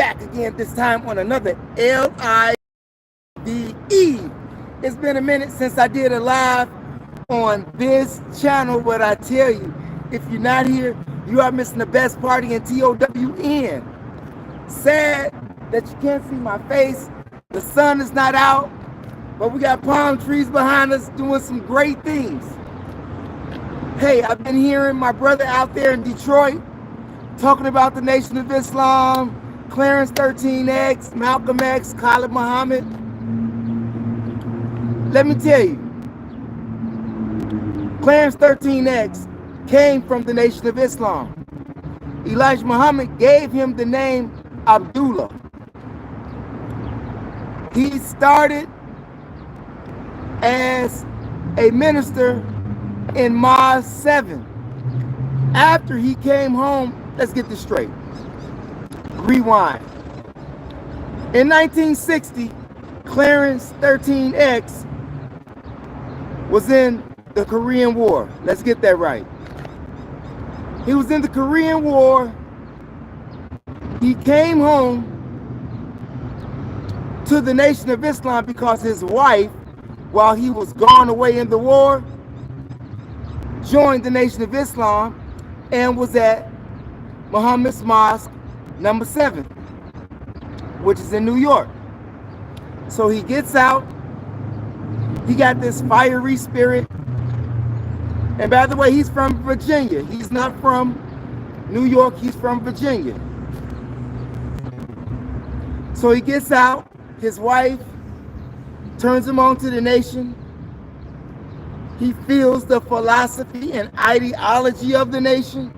back again, this time on another LIVE. It's been a minute since I did a live on this channel, but I tell you, if you're not here, you are missing the best party in TOWN. Sad that you can't see my face. The sun is not out, but we got palm trees behind us doing some great things. Hey, I've been hearing my brother out there in Detroit talking about the Nation of Islam, Clarence 13X, Malcolm X, Khalid Muhammad. Let me tell you, Clarence 13X came from the Nation of Islam. Elijah Muhammad gave him the name Abdullah. He started as a minister in Maz 7. After he came home, let's get this straight. Rewind. In 1960, Clarence 13X was in the Korean War. Let's get that right. He was in the Korean War. He came home to the Nation of Islam because his wife, while he was gone away in the war, joined the Nation of Islam and was at Muhammad's Mosque number 7, which is in New York. So he gets out. He got this fiery spirit. And by the way, he's from Virginia. He's not from New York. He's from Virginia. So he gets out. His wife turns him on to the nation. He feels the philosophy and ideology of the nation.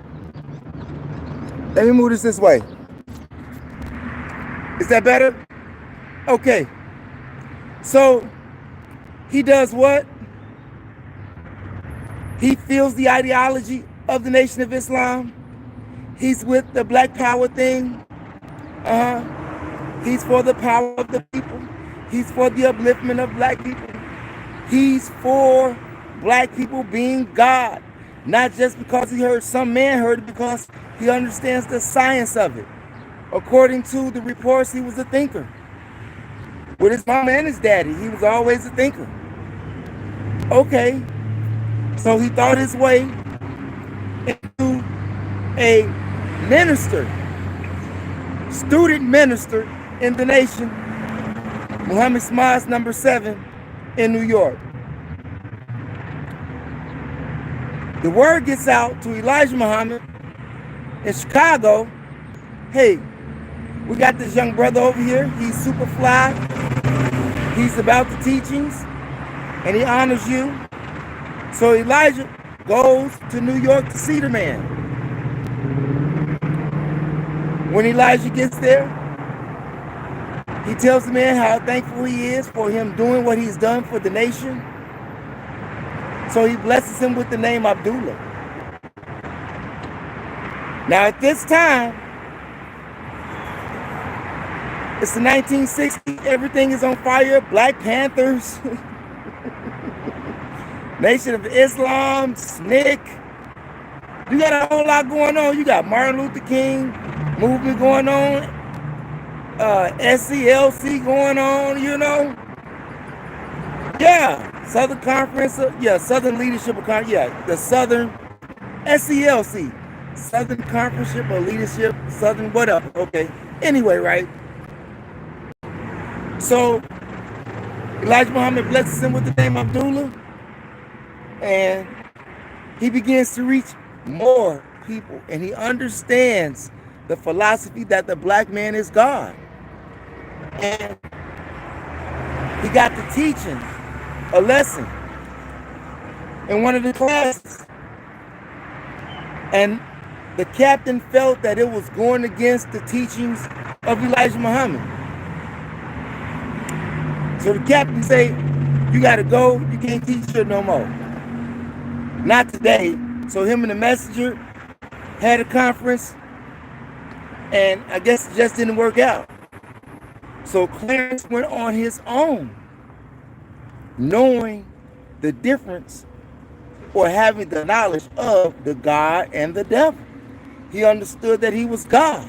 Let me move this way. Is that better? Okay. So he does what? He feels the ideology of the Nation of Islam. He's with the Black Power thing. He's for the power of the people. He's for the upliftment of black people. He's for black people being God. Not just because he heard, some man heard it, because he understands the science of it. According to the reports, he was a thinker. With his mom and his daddy, he was always a thinker. Okay, so he thought his way into a minister, student minister in the nation, Muhammad's Mosque number 7 in New York. The word gets out to Elijah Muhammad in Chicago. Hey, we got this young brother over here. He's super fly. He's about the teachings, and he honors you. So Elijah goes to New York to see the man. When Elijah gets there, he tells the man how thankful he is for him doing what he's done for the nation. So he blesses him with the name Abdullah. Now at this time, it's the 1960s. Everything is on fire. Black Panthers, Nation of Islam, SNCC. You got a whole lot going on. You got Martin Luther King movement going on, SCLC going on, you know. Yeah, Southern Conference, Southern Leadership, the Southern SCLC, Southern Conference of Leadership, Southern whatever. Okay. Anyway, right. So Elijah Muhammad blesses him with the name Abdullah, and he begins to reach more people, and he understands the philosophy that the black man is God. And he got to teaching a lesson in one of the classes, and the captain felt that it was going against the teachings of Elijah Muhammad. So the captain said, you got to go, you can't teach here no more. Not today. So him and the messenger had a conference, and I guess it just didn't work out. So Clarence went on his own, knowing the difference, or having the knowledge of the God and the devil. He understood that he was God.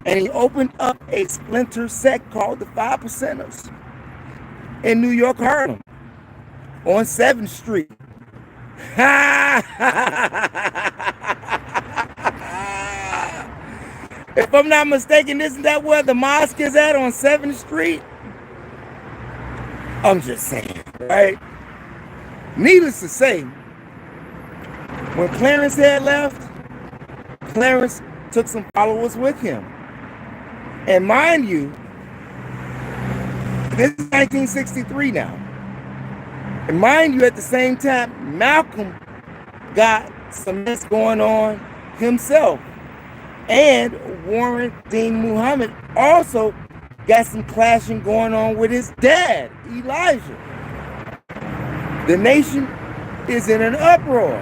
And he opened up a splinter sect called the Five Percenters in New York, Harlem, on 7th Street. If I'm not mistaken, isn't that where the mosque is at, on 7th Street? I'm just saying, right? Needless to say, when Clarence had left, Clarence took some followers with him. And mind you, this is 1963 now. And mind you, at the same time, Malcolm got some mess going on himself. And Warren Dean Muhammad also got some clashing going on with his dad, Elijah. The nation is in an uproar.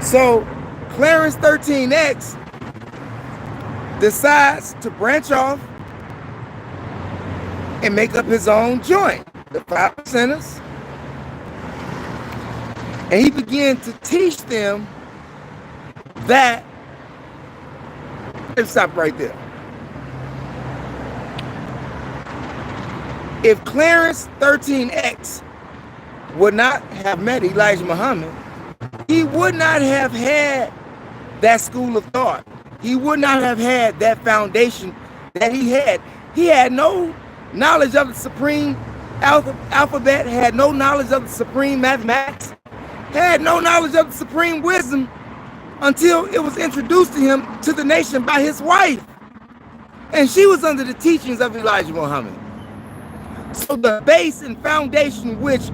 So Clarence 13X decides to branch off and make up his own joint, the Five Percenters. And he began to teach them that, let's stop right there. If Clarence 13X would not have met Elijah Muhammad, he would not have had that school of thought. He would not have had that foundation that he had. He had no knowledge of the supreme alphabet, had no knowledge of the supreme mathematics, had no knowledge of the supreme wisdom until it was introduced to him, to the nation, by his wife. And she was under the teachings of Elijah Muhammad. So the base and foundation which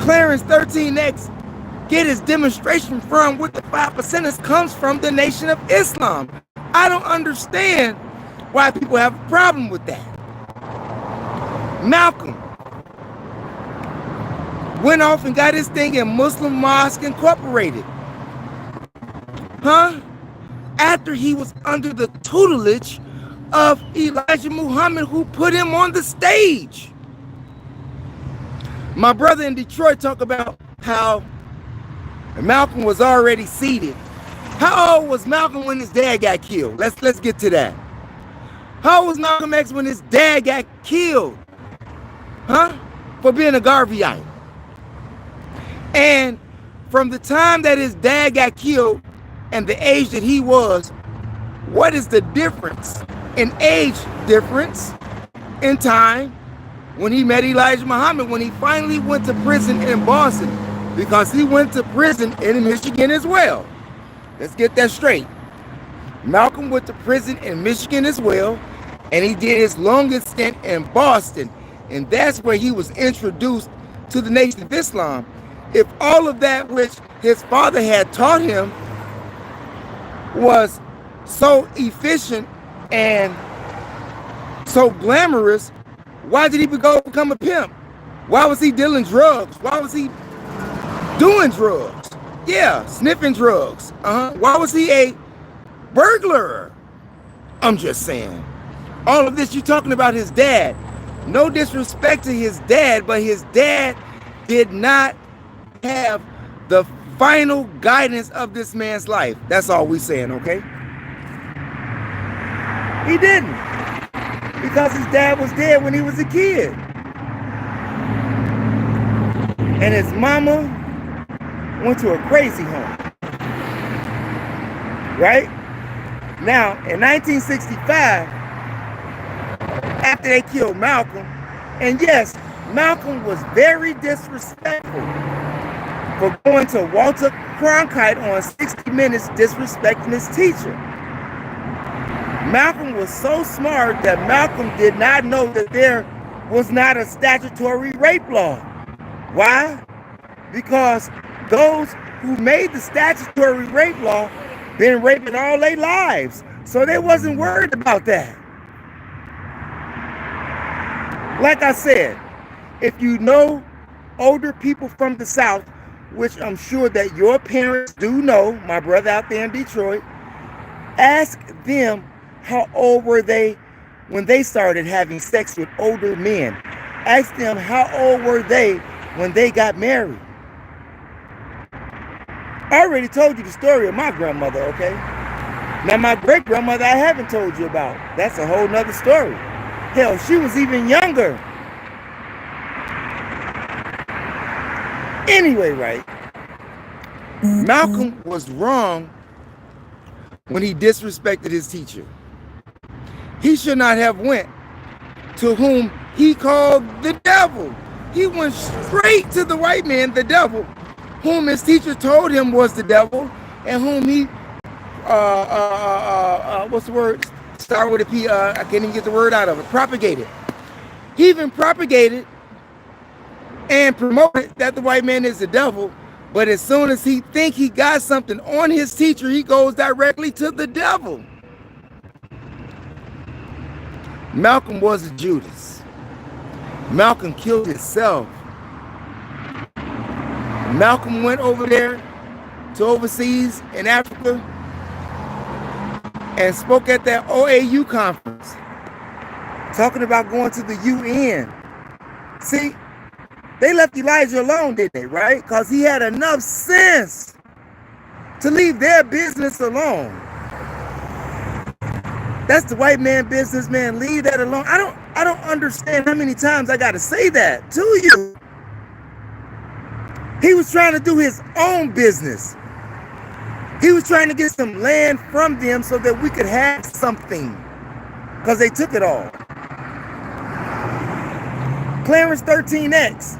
Clarence 13X get his demonstration from with the Five Percenters comes from the Nation of Islam. I don't understand why people have a problem with that. Malcolm went off and got his thing in Muslim Mosque Incorporated. After he was under the tutelage of Elijah Muhammad, who put him on the stage. My brother in Detroit talked about how Malcolm was already seated. How old was Malcolm when his dad got killed? Let's get to that. How old was Malcolm X when his dad got killed? For being a Garveyite. And from the time that his dad got killed and the age that he was, what is the difference in age difference in time when he met Elijah Muhammad, when he finally went to prison in Boston? Because he went to prison in Michigan as well. Let's get that straight. Malcolm went to prison in Michigan as well, and he did his longest stint in Boston. And that's where he was introduced to the Nation of Islam. If all of that which his father had taught him was so efficient and so glamorous, why did he go become a pimp? Why was he dealing drugs? Why was he doing drugs? Yeah, sniffing drugs. Why was he a burglar? I'm just saying. All of this, you're talking about his dad. No disrespect to his dad, but his dad did not have the final guidance of this man's life. That's all we saying, okay? He didn't. Because his dad was dead when he was a kid. And his mama went to a crazy home. Right? Now, in 1965, after they killed Malcolm, and yes, Malcolm was very disrespectful for going to Walter Cronkite on 60 Minutes disrespecting his teacher. Malcolm was so smart that Malcolm did not know that there was not a statutory rape law. Why? Because those who made the statutory rape law been raping all their lives. So they wasn't worried about that. Like I said, if you know older people from the South, which I'm sure that your parents do know, my brother out there in Detroit, ask them how old were they when they started having sex with older men. Ask them how old were they when they got married. I already told you the story of my grandmother, okay? Now, my great-grandmother I haven't told you about. That's a whole nother story. Hell, she was even younger. Anyway, right? Malcolm was wrong when he disrespected his teacher. He should not have went to whom he called the devil. He went straight to the white man, the devil, whom his teacher told him was the devil, and whom he, what's the word? Start with a P, I can't even get the word out of it. Propagated. He even propagated and promoted that the white man is the devil, but as soon as he think he got something on his teacher, he goes directly to the devil. Malcolm was a Judas. Malcolm killed himself. Malcolm went over there to overseas in Africa and spoke at that OAU conference, talking about going to the UN. See, they left Elijah alone, didn't they, right? Because he had enough sense to leave their business alone. That's the white man business, man. Leave that alone. I don't understand how many times I got to say that to you. He was trying to do his own business. He was trying to get some land from them so that we could have something, because they took it all. Clarence 13X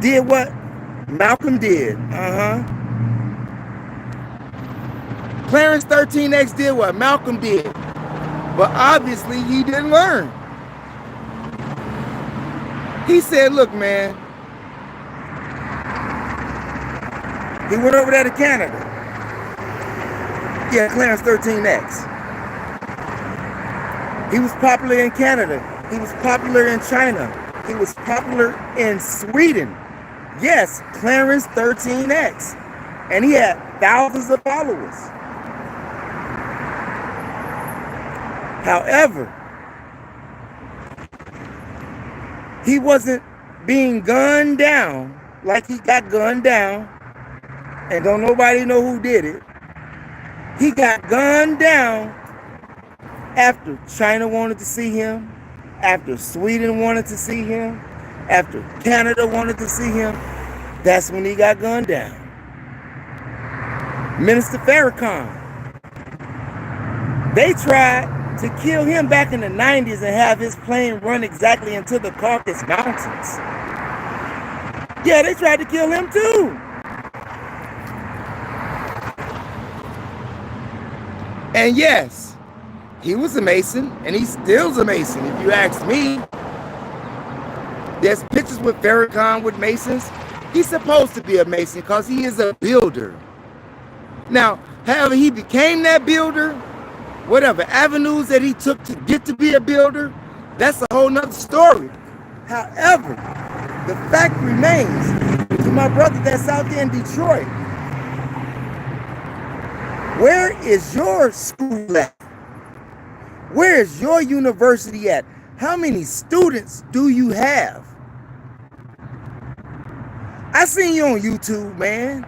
did what Malcolm did. Clarence 13X did what Malcolm did. But obviously he didn't learn. He said, look, man. He went over there to Canada. Yeah, Clarence 13X. He was popular in Canada. He was popular in China. He was popular in Sweden. Yes, Clarence 13X. And he had thousands of followers. However, he wasn't being gunned down like he got gunned down, and don't nobody know who did it. He got gunned down after China wanted to see him, after Sweden wanted to see him, after Canada wanted to see him. That's when he got gunned down. Minister Farrakhan, they tried to kill him back in the 90s and have his plane run exactly into the Caucasus Mountains. Yeah, they tried to kill him too. And yes, he was a Mason, and he still's a Mason, if you ask me. There's pictures with Farrakhan with Masons. He's supposed to be a Mason because he is a builder. Now, however he became that builder, whatever avenues that he took to get to be a builder, that's a whole nother story. However, the fact remains, to my brother that's out there in Detroit, where is your school at? Where is your university at? How many students do you have? I seen you on YouTube, man.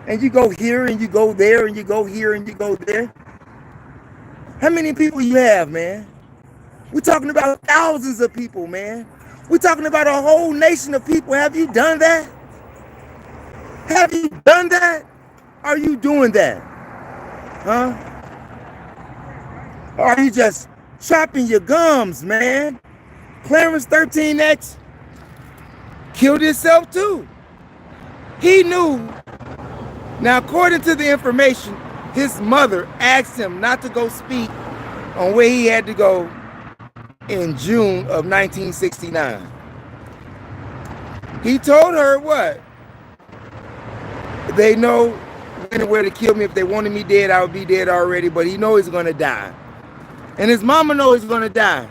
And you go here and you go there and you go here and you go there. How many people you have, man? We're talking about thousands of people, man. We're talking about a whole nation of people. Have you done that? Have you done that? Are you doing that? Huh? Or are you just chopping your gums, man? Clarence 13X killed himself too. He knew. Now, according to the information, his mother asked him not to go speak on where he had to go in June of 1969. He told her what? They know where to kill me. If they wanted me dead, I would be dead already, but he knows he's going to die. And his mama knows he's going to die.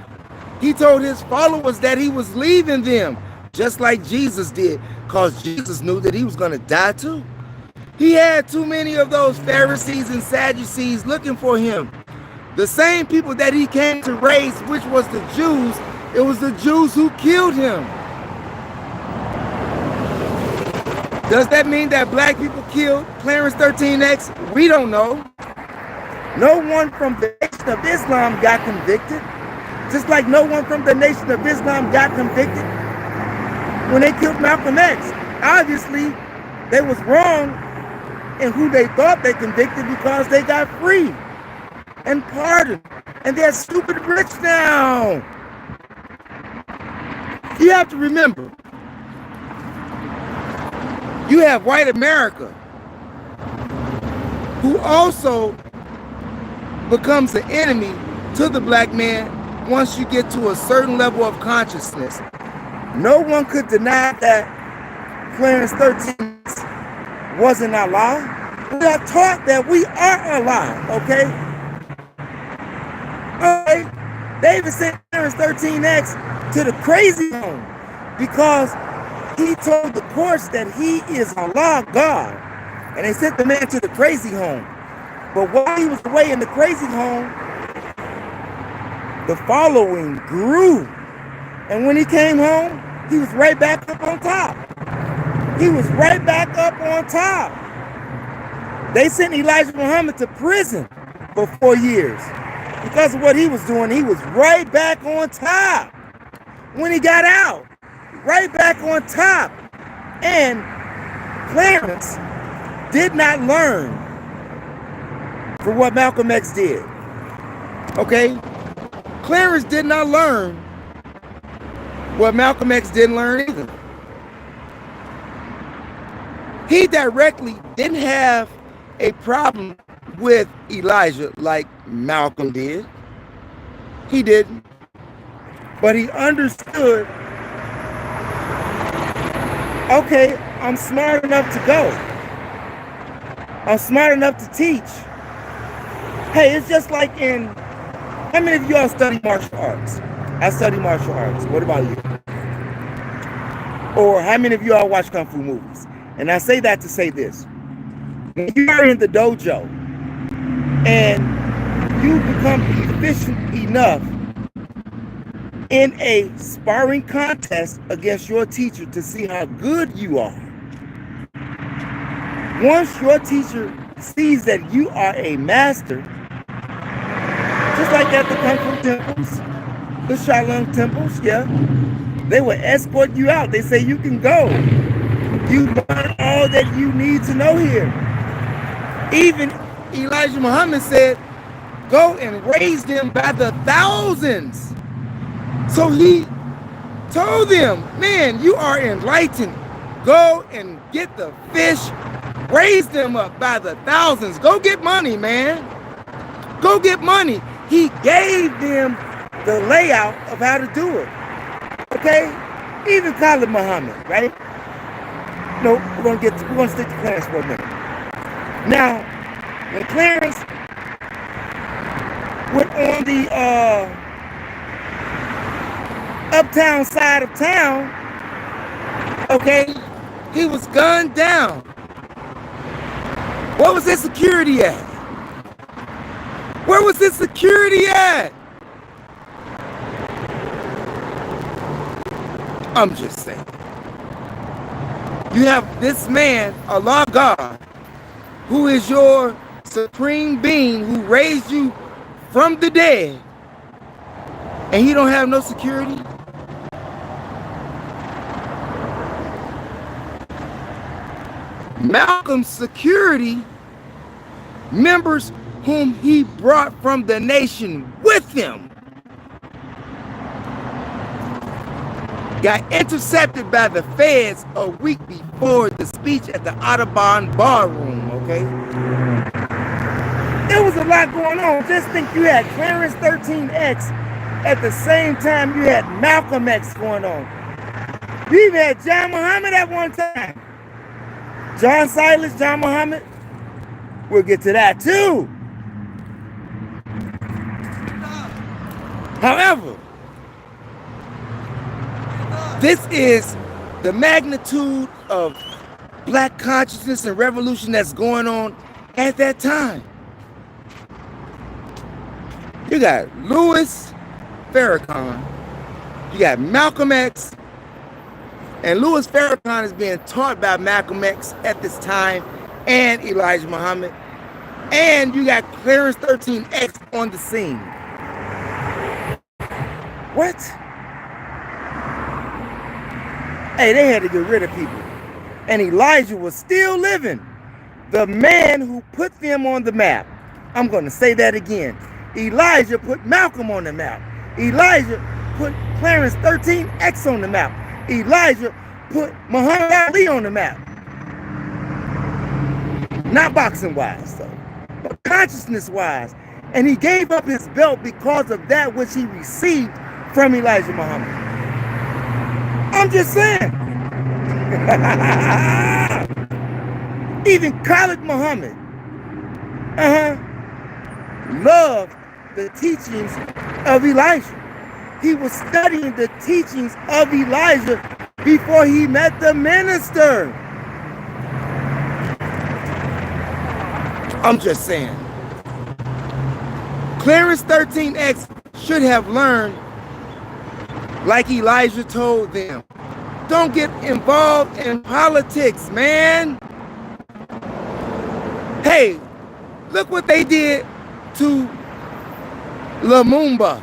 He told his followers that he was leaving them, just like Jesus did, because Jesus knew that he was going to die too. He had too many of those Pharisees and Sadducees looking for him. The same people that he came to raise, which was the Jews, it was the Jews who killed him. Does that mean that black people killed Clarence 13X? We don't know. No one from the Nation of Islam got convicted. Just like no one from the Nation of Islam got convicted when they killed Malcolm X. Obviously, they was wrong in who they thought they convicted because they got free and pardoned. And they're stupid rich now. You have to remember, you have white America who also becomes an enemy to the black man once you get to a certain level of consciousness. No one could deny that Clarence 13X wasn't Allah. We are taught that we are Allah, okay? Okay, they even sent Clarence 13X to the crazy home because he told the courts that he is Allah, God. And they sent the man to the crazy home. But while he was away in the crazy home, the following grew. And when he came home, he was right back up on top. He was right back up on top. They sent Elijah Muhammad to prison for 4 years. Because of what he was doing, he was right back on top. When he got out, right back on top. And Clarence did not learn for what Malcolm X did. Okay? Clarence did not learn what Malcolm X didn't learn either. He directly didn't have a problem with Elijah like Malcolm did. He didn't. But he understood, okay, I'm smart enough to go. I'm smart enough to teach. Hey, it's just like in, how many of y'all study martial arts? I study martial arts. What about you? Or how many of y'all watch Kung Fu movies? And I say that to say this. When you are in the dojo and you become efficient enough in a sparring contest against your teacher to see how good you are. Once your teacher sees that you are a master, just like at the Kung Fu temples, the Shaolin temples, yeah, they will escort you out. They say you can go. You learn all that you need to know here. Even Elijah Muhammad said, go and raise them by the thousands. So he told them, man, you are enlightened. Go and get the fish, raise them up by the thousands. Go get money, man. Go get money. He gave them the layout of how to do it. Okay? Even Khalid Muhammad, right? No, we're gonna stick to Clarence for a minute. Now, when Clarence went on the uptown side of town, okay, he was gunned down. What was his security at? Where was his security at? I'm just saying. You have this man, Allah God, who is your supreme being, who raised you from the dead, and he don't have no security? Malcolm's security members whom he brought from the nation with him got intercepted by the feds a week before the speech at the Audubon Ballroom, okay? There was a lot going on. Just think you had Clarence 13X at the same time you had Malcolm X going on. You even had John Muhammad at one time. John Silas, John Muhammad. We'll get to that too. However, this is the magnitude of black consciousness and revolution that's going on at that time. You got Louis Farrakhan, you got Malcolm X, and Louis Farrakhan is being taught by Malcolm X at this time and Elijah Muhammad. And you got Clarence 13X on the scene. What? Hey, they had to get rid of people. And Elijah was still living. The man who put them on the map. I'm going to say that again. Elijah put Malcolm on the map. Elijah put Clarence 13X on the map. Elijah put Muhammad Ali on the map. Not boxing-wise, though, but consciousness-wise. And he gave up his belt because of that which he received from Elijah Muhammad. I'm just saying. Even Khalid Muhammad loved the teachings of Elijah. He was studying the teachings of Elijah before he met the minister. I'm just saying. Clarence 13X should have learned, like Elijah told them, don't get involved in politics, man. Hey, look what they did to Lumumba.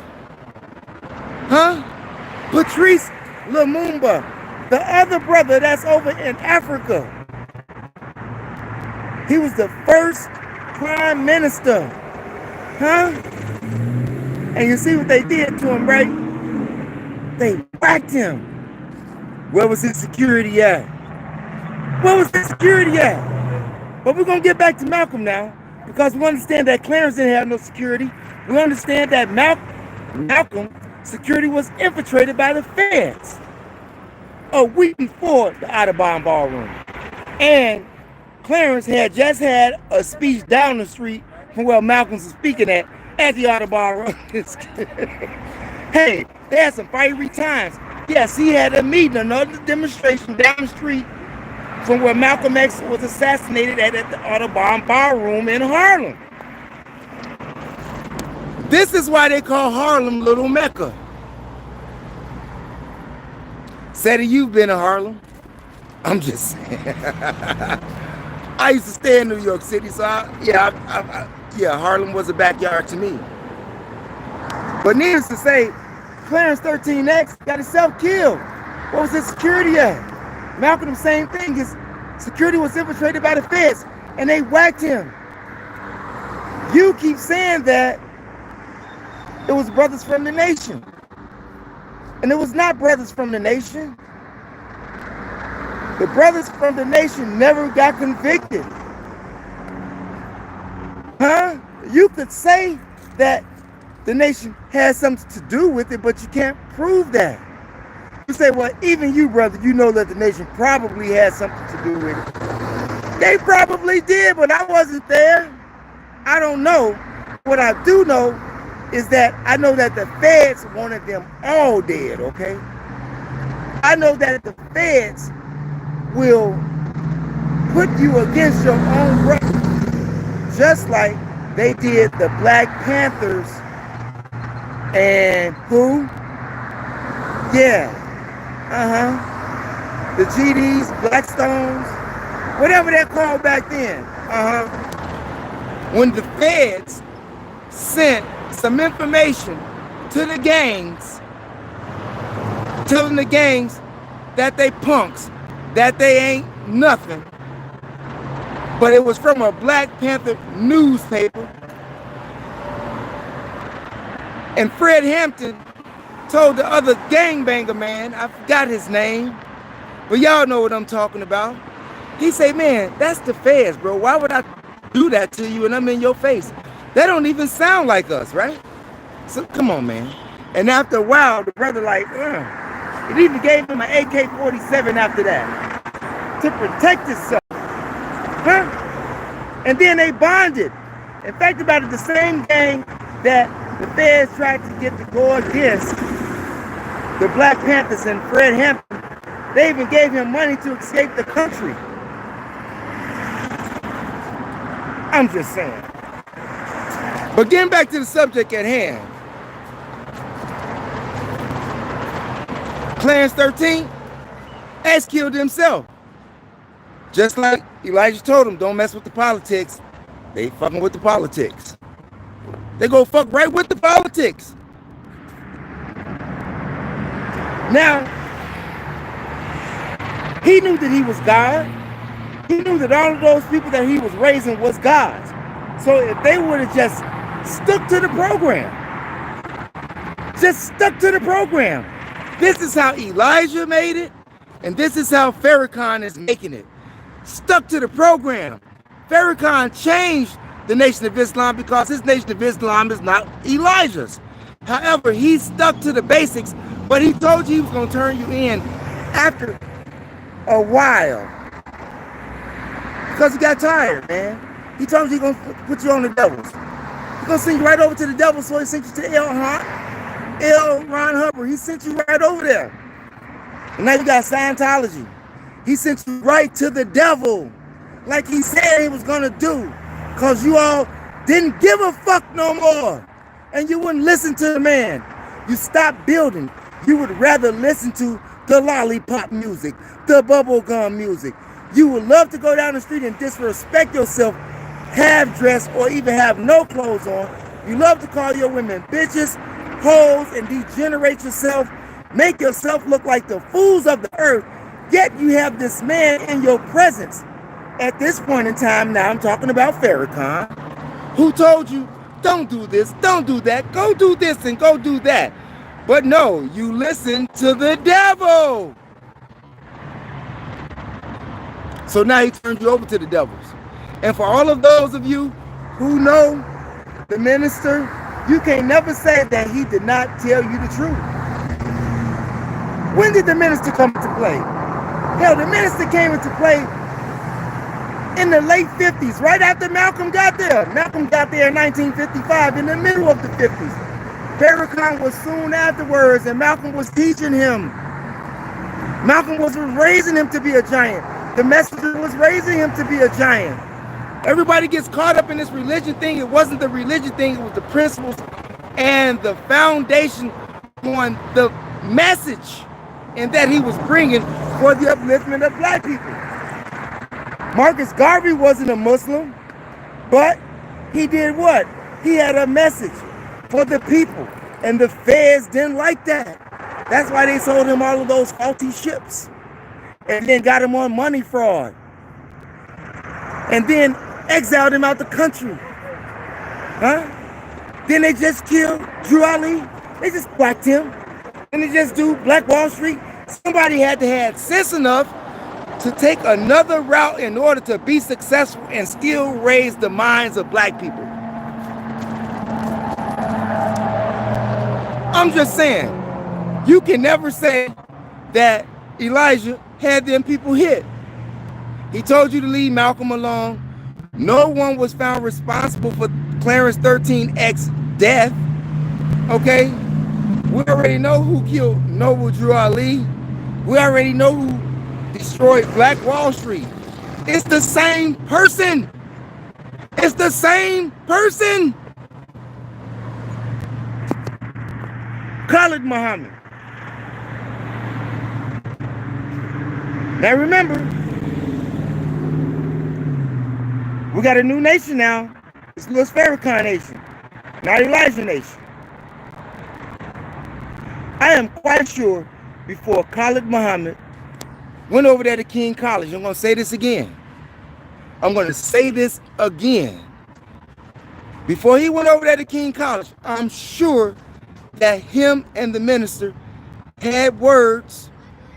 Patrice Lumumba, the other brother that's over in Africa. He was the first prime minister. And you see what they did to him, right? They whacked him. Where was his security at? Where was his security at? But we're going to get back to Malcolm now, because we understand that Clarence didn't have no security. We understand that Malcolm security was infiltrated by the feds a week before the Adhering ballroom. And Clarence had just had a speech down the street from where Malcolm was speaking at the Adhering ballroom. Hey, they had some fiery times. Yes, he had a meeting, another demonstration down the street from where Malcolm X was assassinated at the Adhering ballroom in Harlem. This is why they call Harlem Little Mecca. Sadie, you've been to Harlem? I'm just saying. I used to stay in New York City, so Harlem was a backyard to me. But needless to say, Clarence 13X got himself killed. What was his security at? Malcolm, the same thing. His security was infiltrated by the feds, and they whacked him. You keep saying that it was brothers from the nation. And it was not brothers from the nation. The brothers from the nation never got convicted. You could say that the nation has something to do with it, but you can't prove that. You say, well, even you, brother, you know that the nation probably had something to do with it. They probably did, but I wasn't there. I don't know. What I do know is that I know that the feds wanted them all dead, okay? I know that the feds will put you against your own brother, just like they did the Black Panthers and who? Yeah, the GDs, Blackstones, whatever they're called back then. When the feds sent some information to the gangs, telling the gangs that they punks, that they ain't nothing, but it was from a Black Panther newspaper. And Fred Hampton told the other gangbanger man, I forgot his name, but y'all know what I'm talking about. He said, man, that's the feds, bro. Why would I do that to you and I'm in your face? They don't even sound like us, right? So come on, man. And after a while, the brother like, it even gave him an AK-47 after that to protect himself. And then they bonded. In fact, about it, the same gang that the feds tried to get to go against the Black Panthers and Fred Hampton, they even gave him money to escape the country. I'm just saying. But getting back to the subject at hand, Clarence 13X killed himself. Just like Elijah told him, don't mess with the politics. They fucking with the politics. They go fuck right with the politics. Now, he knew that he was God. He knew that all of those people that he was raising was gods. So if they would have just stuck to the program, this is how Elijah made it, and this is how Farrakhan is making it. Stuck to the program. Farrakhan changed the Nation of Islam because his Nation of Islam is not Elijah's. However, he stuck to the basics, but he told you he was going to turn you in after a while. Because he got tired, man. He told you he's going to put you on the devils. He's going to send you right over to the devil, so he sent you to Ron Hubbard. He sent you right over there. And now you got Scientology. He sent you right to the devil, like he said he was going to do. Because you all didn't give a fuck no more. And you wouldn't listen to the man. You stopped building. You would rather listen to the lollipop music, the bubblegum music. You would love to go down the street and disrespect yourself, half dressed or even have no clothes on. You love to call your women bitches, hoes, and degenerate yourself, make yourself look like the fools of the earth. Yet you have this man in your presence. At this point in time, now I'm talking about Farrakhan, who told you, don't do this, don't do that, go do this and go do that. But no, you listen to the devil. So now he turned you over to the devils. And for all of those of you who know the minister, you can't never say that he did not tell you the truth. When did the minister come into play? Hell, the minister came into play in the late 50s, right after Malcolm got there. Malcolm got there in 1955, in the middle of the 50s. Farrakhan was soon afterwards, and Malcolm was teaching him. Malcolm was raising him to be a giant. The messenger was raising him to be a giant. Everybody gets caught up in this religion thing. It wasn't the religion thing. It was the principles and the foundation on the message and that he was bringing for the upliftment of black people. Marcus Garvey wasn't a Muslim, but he did what? He had a message for the people, and the feds didn't like that. That's why they sold him all of those faulty ships, and then got him on money fraud, and then exiled him out the country. Then they just killed Drew Ali. They just whacked him. And they just do Black Wall Street. Somebody had to have sense enough to take another route in order to be successful and still raise the minds of black people. I'm just saying, you can never say that Elijah had them people hit. He told you to leave Malcolm alone. No one was found responsible for Clarence 13X death. Okay? We already know who killed Noble Drew Ali. We already know who destroyed Black Wall Street. It's the same person. It's the same person. Khalid Muhammad. Now remember, we got a new nation now. It's Louis Farrakhan nation, not Elijah nation. I am quite sure before Khalid Muhammad went over there to King College, I'm going to say this again. I'm going to say this again. Before he went over there to King College, I'm sure that him and the minister had words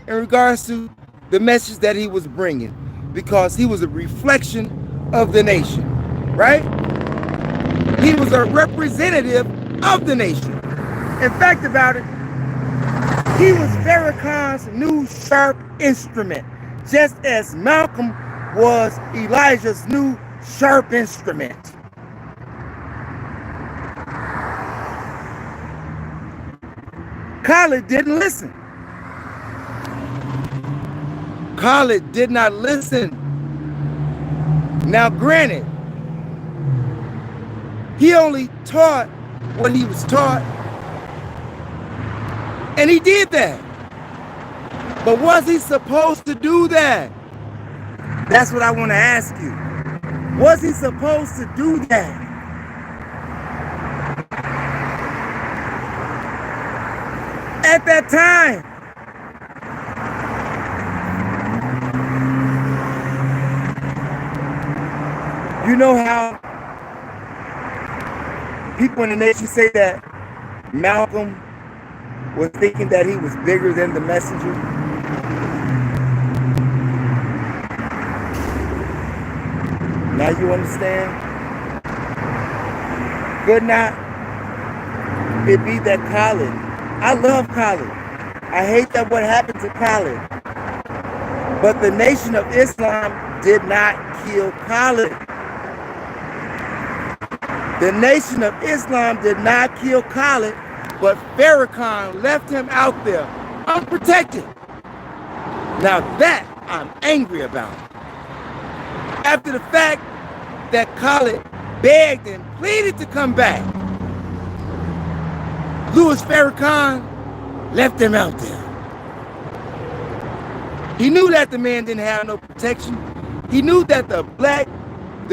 in regards to the message that he was bringing, because he was a reflection of the nation, right? He was a representative of the nation. In fact about it, he was Farrakhan's new sharp instrument, just as Malcolm was Elijah's new sharp instrument. Khalid didn't listen. Khalid did not listen. Now, granted, he only taught what he was taught, and he did that. But was he supposed to do that? That's what I want to ask you. Was he supposed to do that? At that time, you know how people in the nation say that Malcolm was thinking that he was bigger than the messenger? Now you understand? Could not it be that Khalid? I love Khalid. I hate that what happened to Khalid. But the Nation of Islam did not kill Khalid. The Nation of Islam did not kill Khalid, but Farrakhan left him out there unprotected. Now that I'm angry about. After the fact that Khalid begged and pleaded to come back, Louis Farrakhan left him out there. He knew that the man didn't have no protection. He knew that the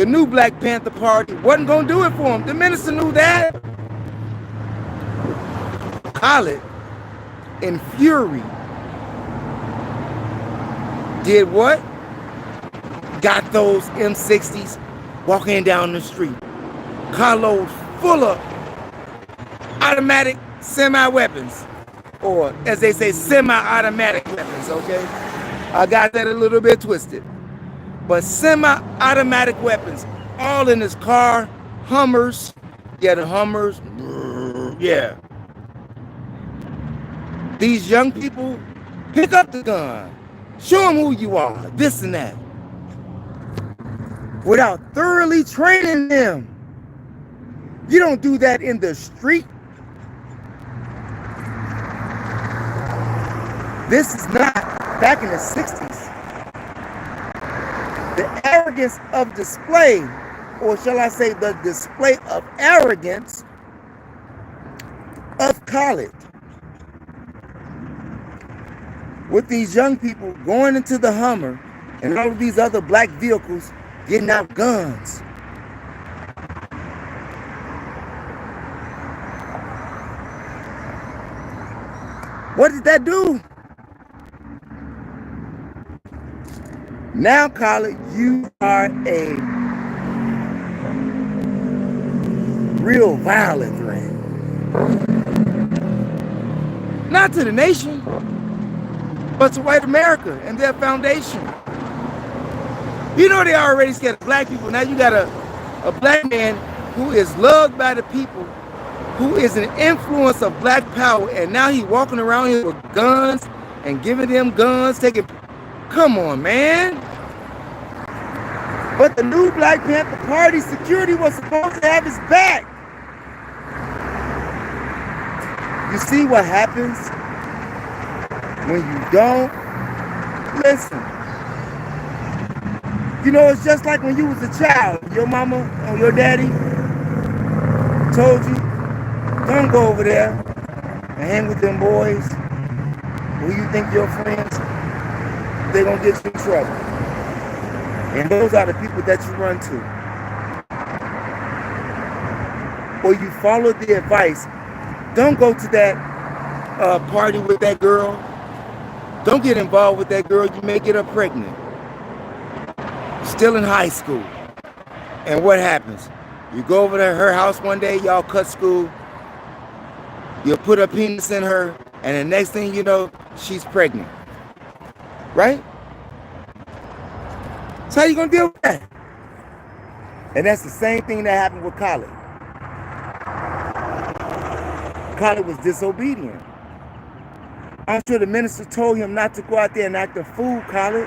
new Black Panther Party wasn't going to do it for him. The minister knew that. Khalid, in fury, did what? Got those M60s walking down the street. Carloads full of automatic semi-weapons, or as they say, semi-automatic weapons, okay? I got that a little bit twisted. But semi-automatic weapons, all in his car, Hummers. Yeah, the Hummers, yeah. These young people, pick up the gun. Show them who you are, this and that. Without thoroughly training them. You don't do that in the street. This is not back in the 60s. The arrogance of display, or shall I say the display of arrogance of Khalid, with these young people going into the Hummer and all of these other black vehicles getting out guns. What did that do? Now, Khalid, you are a real violent threat. Not to the nation, but to white America and their foundation. You know they already scared of black people. Now you got a black man who is loved by the people, who is an influence of black power, and now he walking around here with guns and giving them guns, taking... Come on, man. But the new Black Panther Party security was supposed to have his back. You see what happens when you don't listen. You know, it's just like when you was a child. Your mama or your daddy told you, don't go over there and hang with them boys who you think your friends. They're going to get you in trouble. And those are the people that you run to. Or you follow the advice. Don't go to that party with that girl. Don't get involved with that girl. You may get her pregnant. Still in high school. And what happens? You go over to her house one day, y'all cut school. You'll put a penis in her, and the next thing you know, she's pregnant. Right? So how you gonna deal with that? And that's the same thing that happened with Khalid. Khalid was disobedient. I'm sure the minister told him not to go out there and act a fool, Khalid.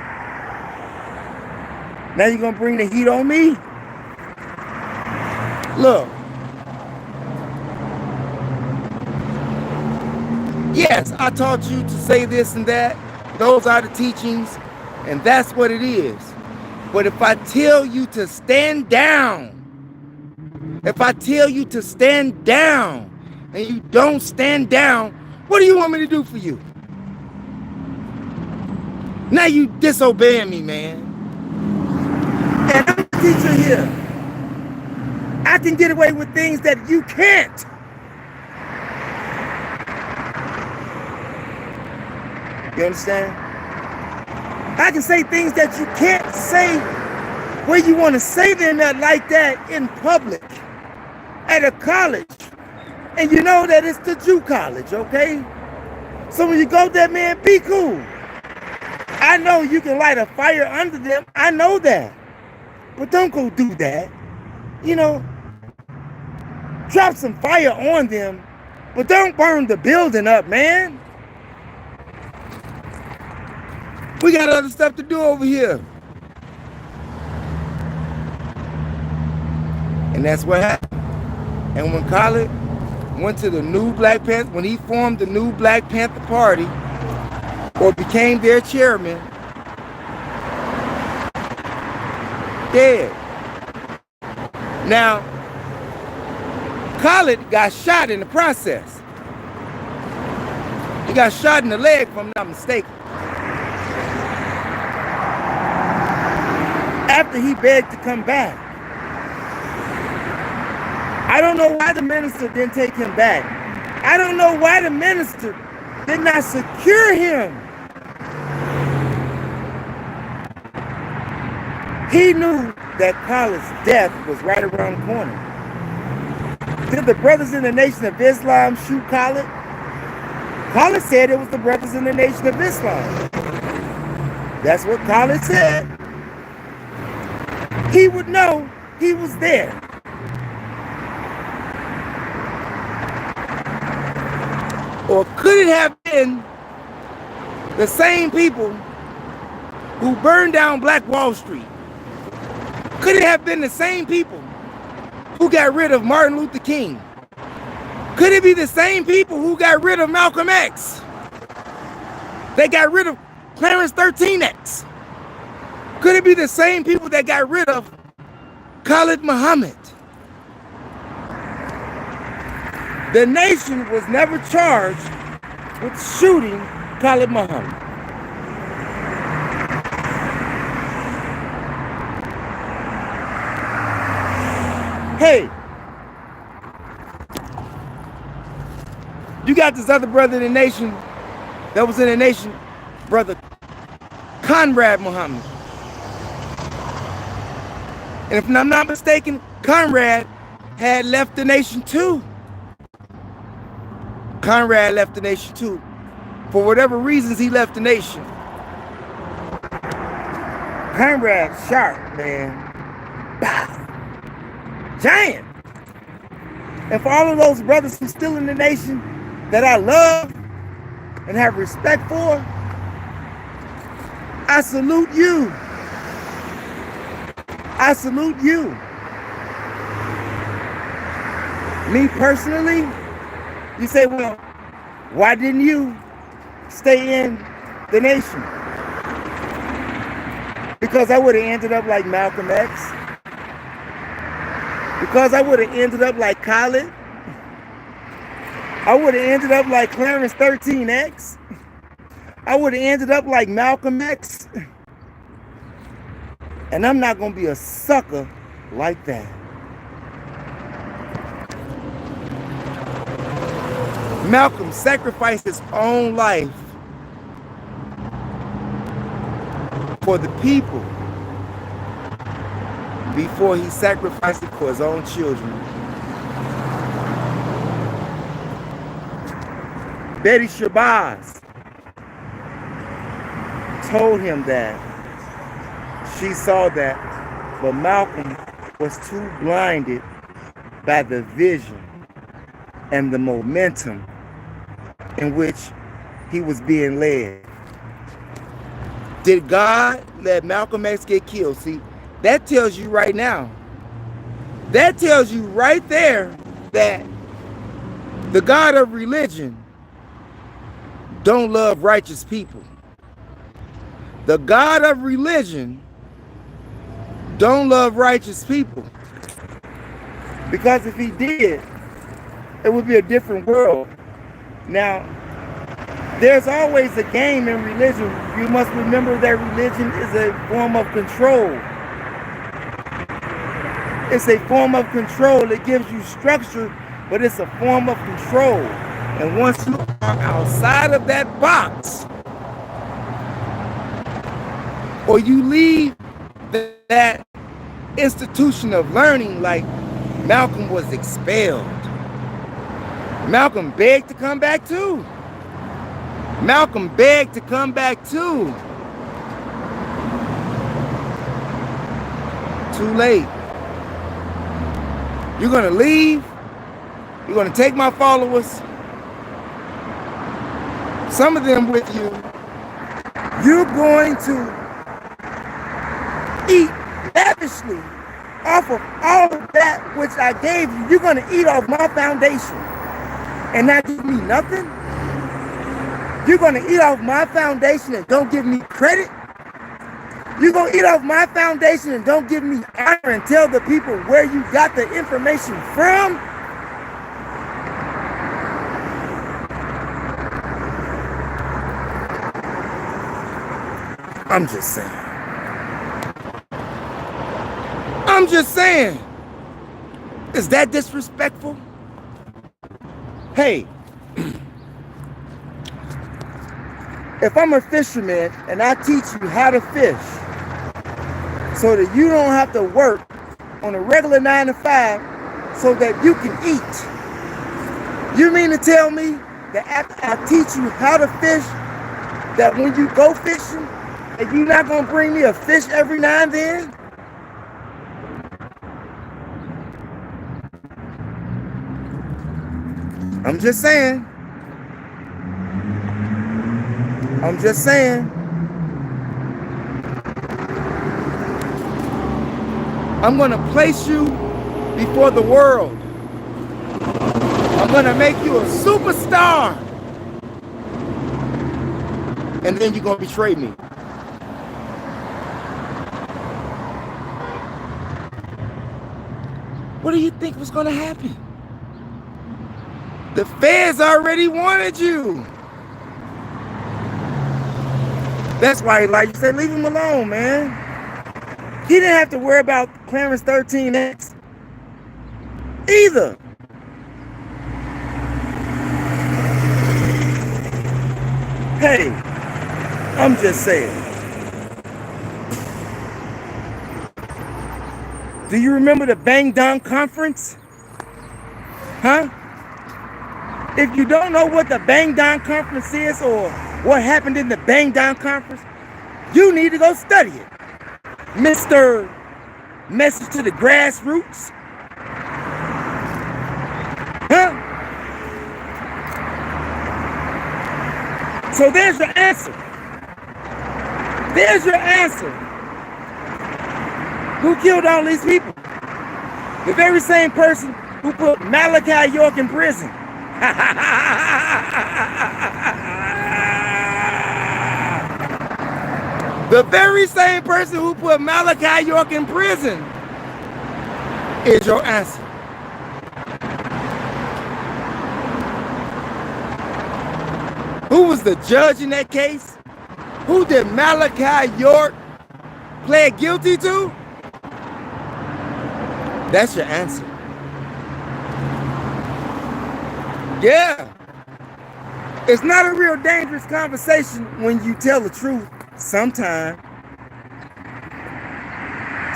Now you're gonna bring the heat on me? Look. Yes, I taught you to say this and that. Those are the teachings, and that's what it is. But if I tell you to stand down, if I tell you to stand down, and you don't stand down, what do you want me to do for you? Now you disobeying me, man. And I'm teacher here. I can get away with things that you can't. You understand? I can say things that you can't say where you want to say them like that in public at a college. And you know that it's the Jew college, okay? So when you go there, man, be cool. I know you can light a fire under them. I know that. But don't go do that. You know, drop some fire on them, but don't burn the building up, man. We got other stuff to do over here. And that's what happened. And when Khalid went to the new Black Panther, when he formed the new Black Panther Party, or became their chairman, dead. Now, Khalid got shot in the process. He got shot in the leg, if I'm not mistaken. After he begged to come back. I don't know why the minister didn't take him back. I don't know why the minister did not secure him. He knew that Khalid's death was right around the corner. Did the brothers in the Nation of Islam shoot Khalid? Khalid said it was the brothers in the Nation of Islam. That's what Khalid said. He would know he was there. Or could it have been the same people who burned down Black Wall Street? Could it have been the same people who got rid of Martin Luther King? Could it be the same people who got rid of Malcolm X? They got rid of Clarence 13X. Could it be the same people that got rid of Khalid Muhammad? The nation was never charged with shooting Khalid Muhammad. Hey, you got this other brother in the nation that was in the nation, brother Conrad Muhammad. And if I'm not mistaken, Conrad had left the nation too. Conrad left the nation too. For whatever reasons, he left the nation. Conrad sharp, man. Bah. Giant. And for all of those brothers who's still in the nation that I love and have respect for, I salute you. I salute you. Me personally, you say, well, why didn't you stay in the nation? Because I would have ended up like Malcolm X. Because I would have ended up like Khalid. I would have ended up like Clarence 13X. I would have ended up like Malcolm X. And I'm not going to be a sucker like that. Malcolm sacrificed his own life for the people before he sacrificed it for his own children. Betty Shabazz told him that. She saw that, but Malcolm was too blinded by the vision and the momentum in which he was being led. Did God let Malcolm X get killed? See, that tells you right now. That tells you right there that the God of religion don't love righteous people. The God of religion don't love righteous people. Because if he did, it would be a different world. Now, there's always a game in religion. You must remember that religion is a form of control. It's a form of control. It gives you structure, but it's a form of control. And once you are outside of that box, or you leave that institution of learning, like Malcolm was expelled. Malcolm begged to come back too. Malcolm begged to come back too. Too late. You're gonna leave. You're gonna take my followers, some of them with you. You're going to eat lavishly off of all of that which I gave you. You're gonna eat off my foundation and not give me nothing. You're gonna eat off my foundation and don't give me credit. You're gonna eat off my foundation and don't give me honor and tell the people where you got the information from. I'm just saying. I'm just saying. Is that disrespectful? Hey, if I'm a fisherman and I teach you how to fish so that you don't have to work on a regular 9 to 5 so that you can eat, you mean to tell me that after I teach you how to fish, that when you go fishing, that you're not gonna bring me a fish every now and then? I'm just saying. I'm just saying. I'm going to place you before the world. I'm going to make you a superstar. And then you're going to betray me. What do you think was going to happen? The feds already wanted you. That's why, like you said, leave him alone, man. He didn't have to worry about Clarence 13X either. Hey, I'm just saying. Do you remember the Bang Dong Conference? Huh? If you don't know what the Bang Dong Conference is or what happened in the Bang Dong Conference, you need to go study it. Mr. Message to the Grassroots. Huh? So there's your answer. There's your answer. Who killed all these people? The very same person who put Malachi York in prison. The very same person who put Malachi York in prison is your answer. Who was the judge in that case? Who did Malachi York plead guilty to? That's your answer. Yeah. It's not a real dangerous conversation when you tell the truth. Sometimes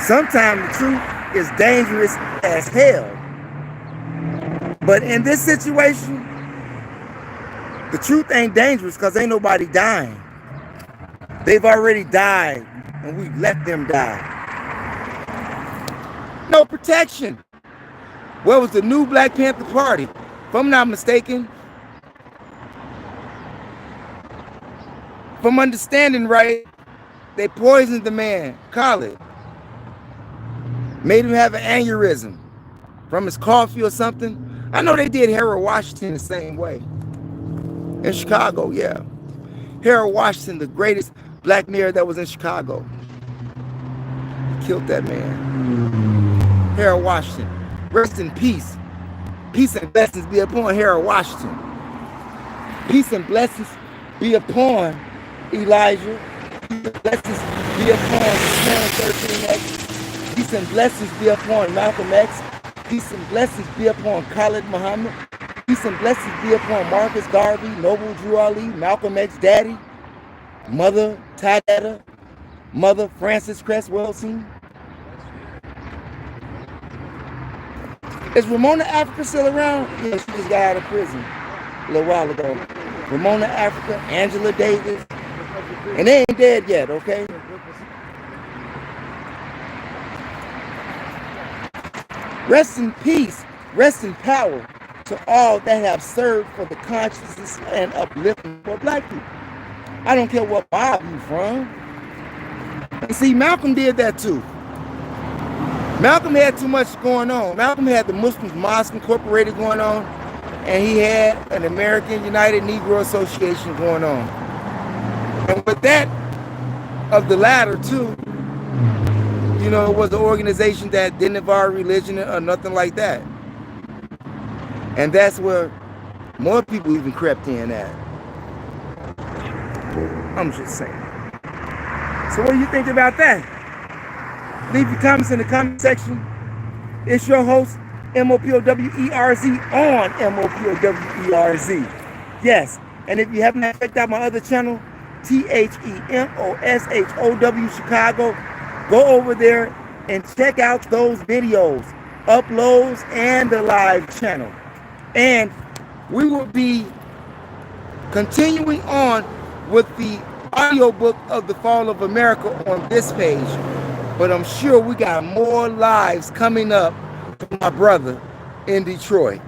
the truth is dangerous as hell. But in this situation, the truth ain't dangerous because ain't nobody dying. They've already died and we let them die. No protection. What was the new Black Panther Party? If I'm not mistaken, if I'm understanding right, they poisoned the man, Khalid. Made him have an aneurysm from his coffee or something. I know they did Harold Washington the same way. In Chicago, yeah. Harold Washington, the greatest black mayor that was in Chicago. He killed that man. Harold Washington. Rest in peace. Peace and blessings be upon Harold Washington. Peace and blessings be upon Elijah. Peace and blessings be upon Clarence 13X. Peace and blessings be upon Malcolm X. Peace and blessings be upon Khalid Muhammad. Peace and blessings be upon Marcus Garvey, Noble Drew Ali, Malcolm X Daddy, Mother Tadetta, Mother Frances Cress Wilson. Is Ramona Africa still around? Yeah, she just got out of prison a little while ago. Ramona Africa, Angela Davis, and they ain't dead yet, okay? Rest in peace, rest in power to all that have served for the consciousness and uplifting for black people. I don't care what mob you from. And see, Malcolm did that too. Malcolm had too much going on. Malcolm had the Muslims Mosque Incorporated going on, and he had an American United Negro Association going on. And with that, of the latter too, you know, it was an organization that didn't involve religion or nothing like that. And that's where more people even crept in at. I'm just saying. So what do you think about that? Leave your comments in the comment section. It's your host, MOPOWERZ on MOPOWERZ. Yes, and if you haven't checked out my other channel, THEMOSHOW Chicago, go over there and check out those videos, uploads, and the live channel. And we will be continuing on with the audiobook of The Fall of America on this page. But I'm sure we got more lives coming up from my brother in Detroit.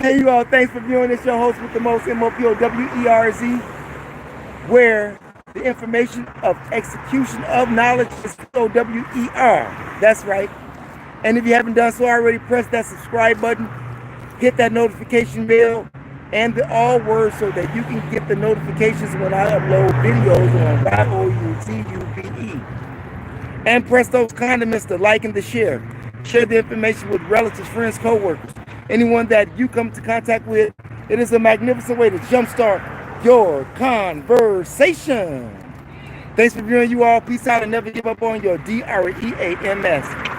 Hey, you all, thanks for viewing. It's your host with the most, MOPOWERZ, where the information of execution of knowledge is OWER. That's right. And if you haven't done so already, press that subscribe button, hit that notification bell, and the all words so that you can get the notifications when I upload videos on YOUTUBE. And press those condiments to like and to share. Share the information with relatives, friends, co-workers, anyone that you come into contact with. It is a magnificent way to jumpstart your conversation. Thanks for viewing, you all. Peace out and never give up on your DREAMS.